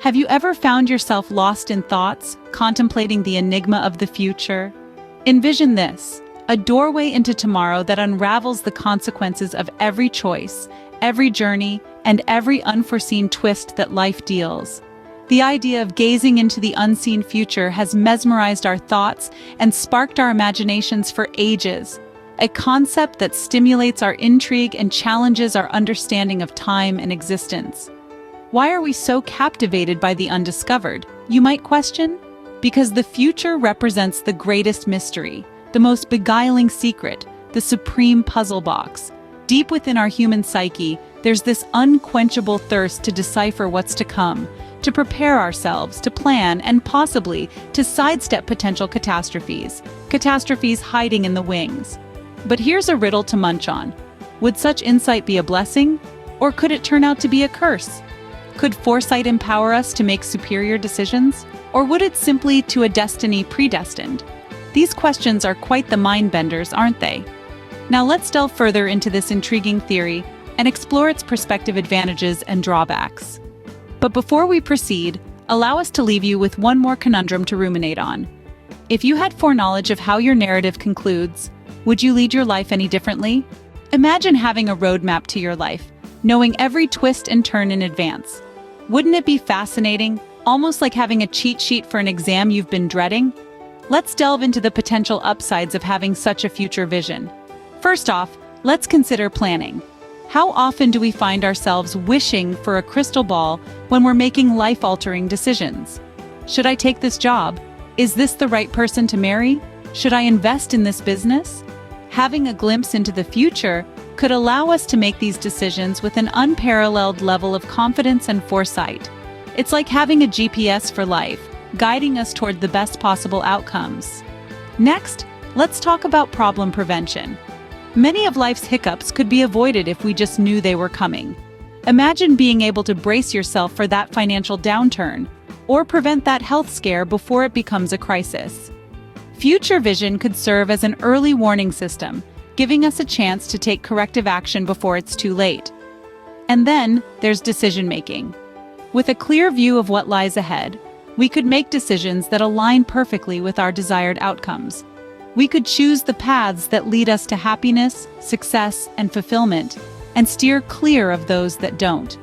Have you ever found yourself lost in thoughts, contemplating the enigma of the future? Envision this, a doorway into tomorrow that unravels the consequences of every choice, every journey, and every unforeseen twist that life deals. The idea of gazing into the unseen future has mesmerized our thoughts and sparked our imaginations for ages, a concept that stimulates our intrigue and challenges our understanding of time and existence. Why are we so captivated by the undiscovered, you might question? Because the future represents the greatest mystery, the most beguiling secret, the supreme puzzle box. Deep within our human psyche, there's this unquenchable thirst to decipher what's to come, to prepare ourselves, to plan, and possibly to sidestep potential catastrophes hiding in the wings. But here's a riddle to munch on. Would such insight be a blessing, or could it turn out to be a curse? Could foresight empower us to make superior decisions, or would it simply to a destiny predestined? These questions are quite the mind-benders, aren't they? Now let's delve further into this intriguing theory and explore its prospective advantages and drawbacks. But before we proceed, allow us to leave you with one more conundrum to ruminate on. If you had foreknowledge of how your narrative concludes, would you lead your life any differently? Imagine having a roadmap to your life, knowing every twist and turn in advance. Wouldn't it be fascinating, almost like having a cheat sheet for an exam you've been dreading? Let's delve into the potential upsides of having such a future vision. First off, let's consider planning. How often do we find ourselves wishing for a crystal ball when we're making life-altering decisions? Should I take this job? Is this the right person to marry? Should I invest in this business? Having a glimpse into the future could allow us to make these decisions with an unparalleled level of confidence and foresight. It's like having a GPS for life, guiding us toward the best possible outcomes. Next, let's talk about problem prevention. Many of life's hiccups could be avoided if we just knew they were coming. Imagine being able to brace yourself for that financial downturn, or prevent that health scare before it becomes a crisis. Future vision could serve as an early warning system, giving us a chance to take corrective action before it's too late. And then there's decision-making. With a clear view of what lies ahead, we could make decisions that align perfectly with our desired outcomes. We could choose the paths that lead us to happiness, success, and fulfillment, and steer clear of those that don't.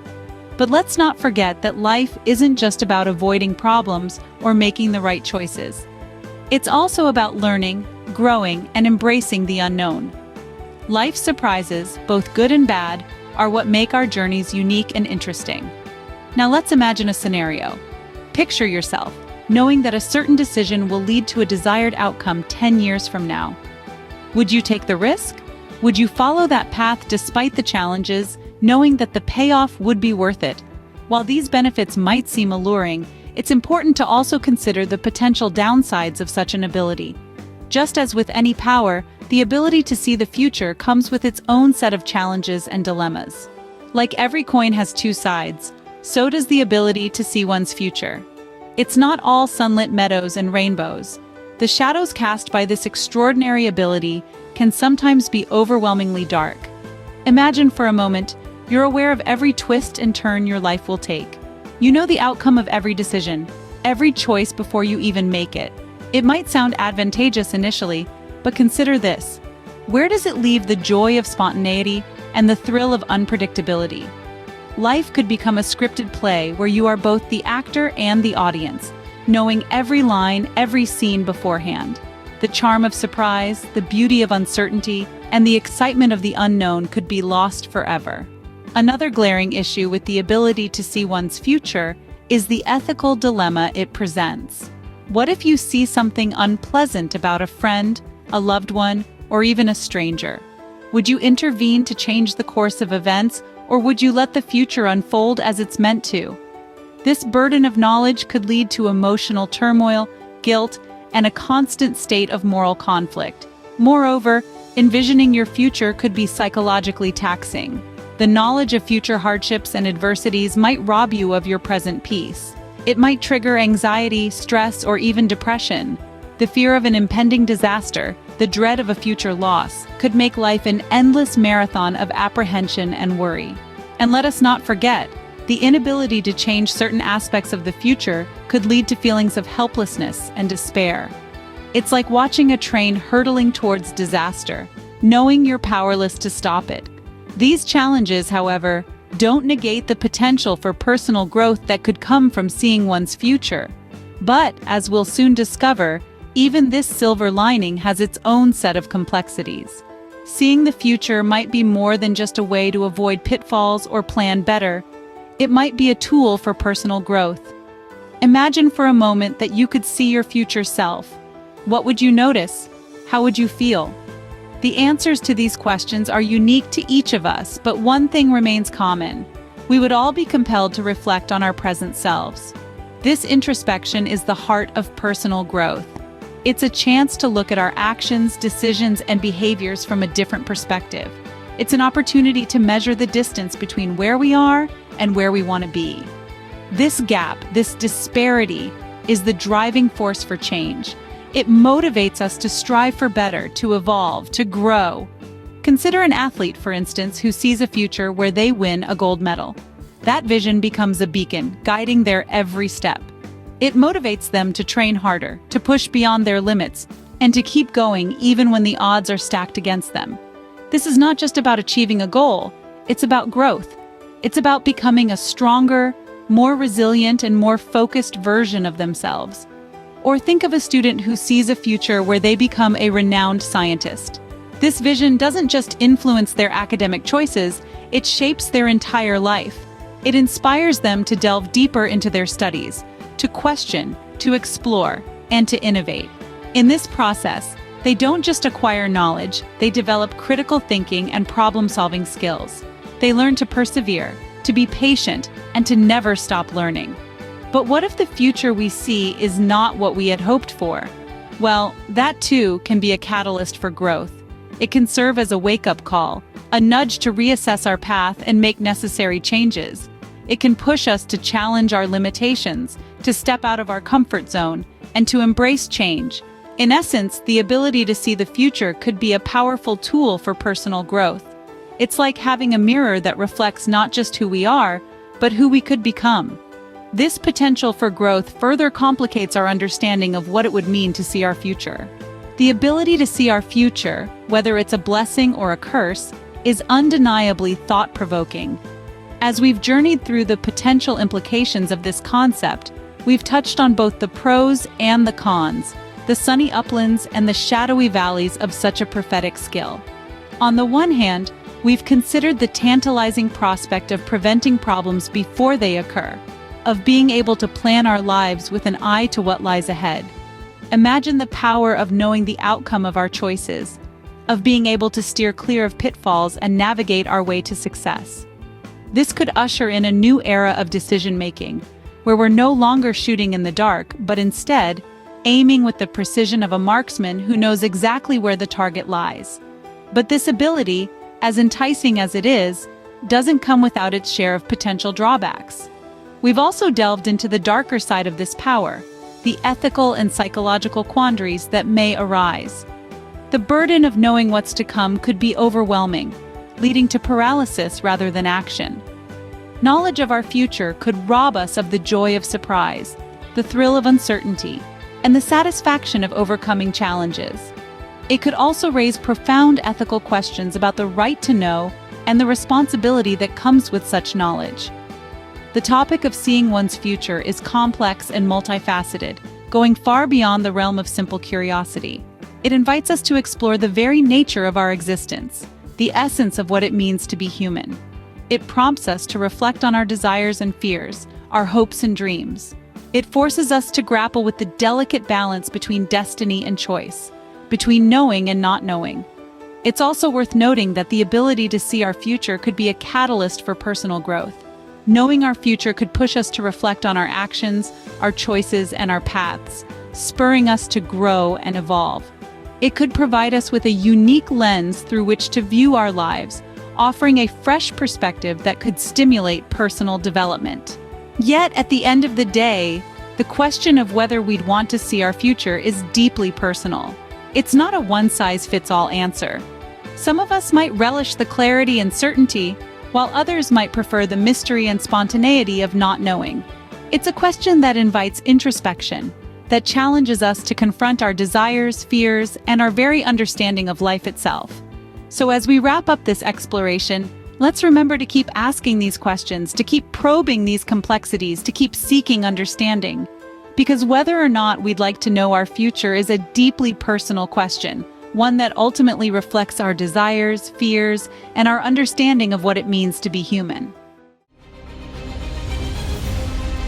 But let's not forget that life isn't just about avoiding problems or making the right choices. It's also about learning, growing, and embracing the unknown. Life's surprises, both good and bad, are what make our journeys unique and interesting. Now let's imagine a scenario. Picture yourself, knowing that a certain decision will lead to a desired outcome 10 years from now. Would you take the risk? Would you follow that path despite the challenges, knowing that the payoff would be worth it? While these benefits might seem alluring, it's important to also consider the potential downsides of such an ability. Just as with any power, the ability to see the future comes with its own set of challenges and dilemmas. Like every coin has two sides, so does the ability to see one's future. It's not all sunlit meadows and rainbows. The shadows cast by this extraordinary ability can sometimes be overwhelmingly dark. Imagine for a moment, you're aware of every twist and turn your life will take. You know the outcome of every decision, every choice before you even make it. It might sound advantageous initially, but consider this. Where does it leave the joy of spontaneity and the thrill of unpredictability? Life could become a scripted play where you are both the actor and the audience, knowing every line, every scene beforehand. The charm of surprise, the beauty of uncertainty, and the excitement of the unknown could be lost forever. Another glaring issue with the ability to see one's future is the ethical dilemma it presents. What if you see something unpleasant about a friend, a loved one, or even a stranger? Would you intervene to change the course of events, or would you let the future unfold as it's meant to? This burden of knowledge could lead to emotional turmoil, guilt, and a constant state of moral conflict. Moreover, envisioning your future could be psychologically taxing. The knowledge of future hardships and adversities might rob you of your present peace. It might trigger anxiety, stress, or even depression. The fear of an impending disaster, the dread of a future loss, could make life an endless marathon of apprehension and worry. And let us not forget, The inability to change certain aspects of the future could lead to feelings of helplessness and despair. It's like watching a train hurtling towards disaster, knowing you're powerless to stop it. These challenges, however, don't negate the potential for personal growth that could come from seeing one's future. But, as we'll soon discover, even this silver lining has its own set of complexities. Seeing the future might be more than just a way to avoid pitfalls or plan better. It might be a tool for personal growth. Imagine for a moment that you could see your future self. What would you notice? How would you feel? The answers to these questions are unique to each of us, but one thing remains common. We would all be compelled to reflect on our present selves. This introspection is the heart of personal growth. It's a chance to look at our actions, decisions, and behaviors from a different perspective. It's an opportunity to measure the distance between where we are and where we want to be. This gap, this disparity, is the driving force for change. It motivates us to strive for better, to evolve, to grow. Consider an athlete, for instance, who sees a future where they win a gold medal. That vision becomes a beacon, guiding their every step. It motivates them to train harder, to push beyond their limits, and to keep going even when the odds are stacked against them. This is not just about achieving a goal, it's about growth. It's about becoming a stronger, more resilient, and more focused version of themselves. Or think of a student who sees a future where they become a renowned scientist. This vision doesn't just influence their academic choices, it shapes their entire life. It inspires them to delve deeper into their studies, to question, to explore, and to innovate. In this process, they don't just acquire knowledge, they develop critical thinking and problem-solving skills. They learn to persevere, to be patient, and to never stop learning. But what if the future we see is not what we had hoped for? Well, that too can be a catalyst for growth. It can serve as a wake-up call, a nudge to reassess our path and make necessary changes. It can push us to challenge our limitations, to step out of our comfort zone, and to embrace change. In essence, the ability to see the future could be a powerful tool for personal growth. It's like having a mirror that reflects not just who we are, but who we could become. This potential for growth further complicates our understanding of what it would mean to see our future. The ability to see our future, whether it's a blessing or a curse, is undeniably thought-provoking. As we've journeyed through the potential implications of this concept, we've touched on both the pros and the cons, the sunny uplands and the shadowy valleys of such a prophetic skill. On the one hand, we've considered the tantalizing prospect of preventing problems before they occur, of being able to plan our lives with an eye to what lies ahead. Imagine the power of knowing the outcome of our choices, of being able to steer clear of pitfalls and navigate our way to success. This could usher in a new era of decision-making, where we're no longer shooting in the dark, but instead, aiming with the precision of a marksman who knows exactly where the target lies. But this ability, as enticing as it is, doesn't come without its share of potential drawbacks. We've also delved into the darker side of this power, the ethical and psychological quandaries that may arise. The burden of knowing what's to come could be overwhelming, leading to paralysis rather than action. Knowledge of our future could rob us of the joy of surprise, the thrill of uncertainty, and the satisfaction of overcoming challenges. It could also raise profound ethical questions about the right to know and the responsibility that comes with such knowledge. The topic of seeing one's future is complex and multifaceted, going far beyond the realm of simple curiosity. It invites us to explore the very nature of our existence, the essence of what it means to be human. It prompts us to reflect on our desires and fears, our hopes and dreams. It forces us to grapple with the delicate balance between destiny and choice, between knowing and not knowing. It's also worth noting that the ability to see our future could be a catalyst for personal growth. Knowing our future could push us to reflect on our actions, our choices, and our paths, spurring us to grow and evolve. It could provide us with a unique lens through which to view our lives, offering a fresh perspective that could stimulate personal development. Yet, at the end of the day, the question of whether we'd want to see our future is deeply personal. It's not a one-size-fits-all answer. Some of us might relish the clarity and certainty, while others might prefer the mystery and spontaneity of not knowing. It's a question that invites introspection, that challenges us to confront our desires, fears, and our very understanding of life itself. So as we wrap up this exploration, let's remember to keep asking these questions, to keep probing these complexities, to keep seeking understanding. Because whether or not we'd like to know our future is a deeply personal question, one that ultimately reflects our desires, fears, and our understanding of what it means to be human.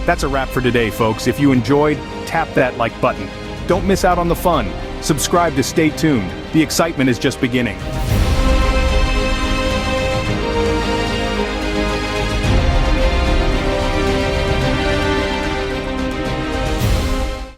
That's a wrap for today, folks. If you enjoyed, tap that like button. Don't miss out on the fun. Subscribe to stay tuned. The excitement is just beginning.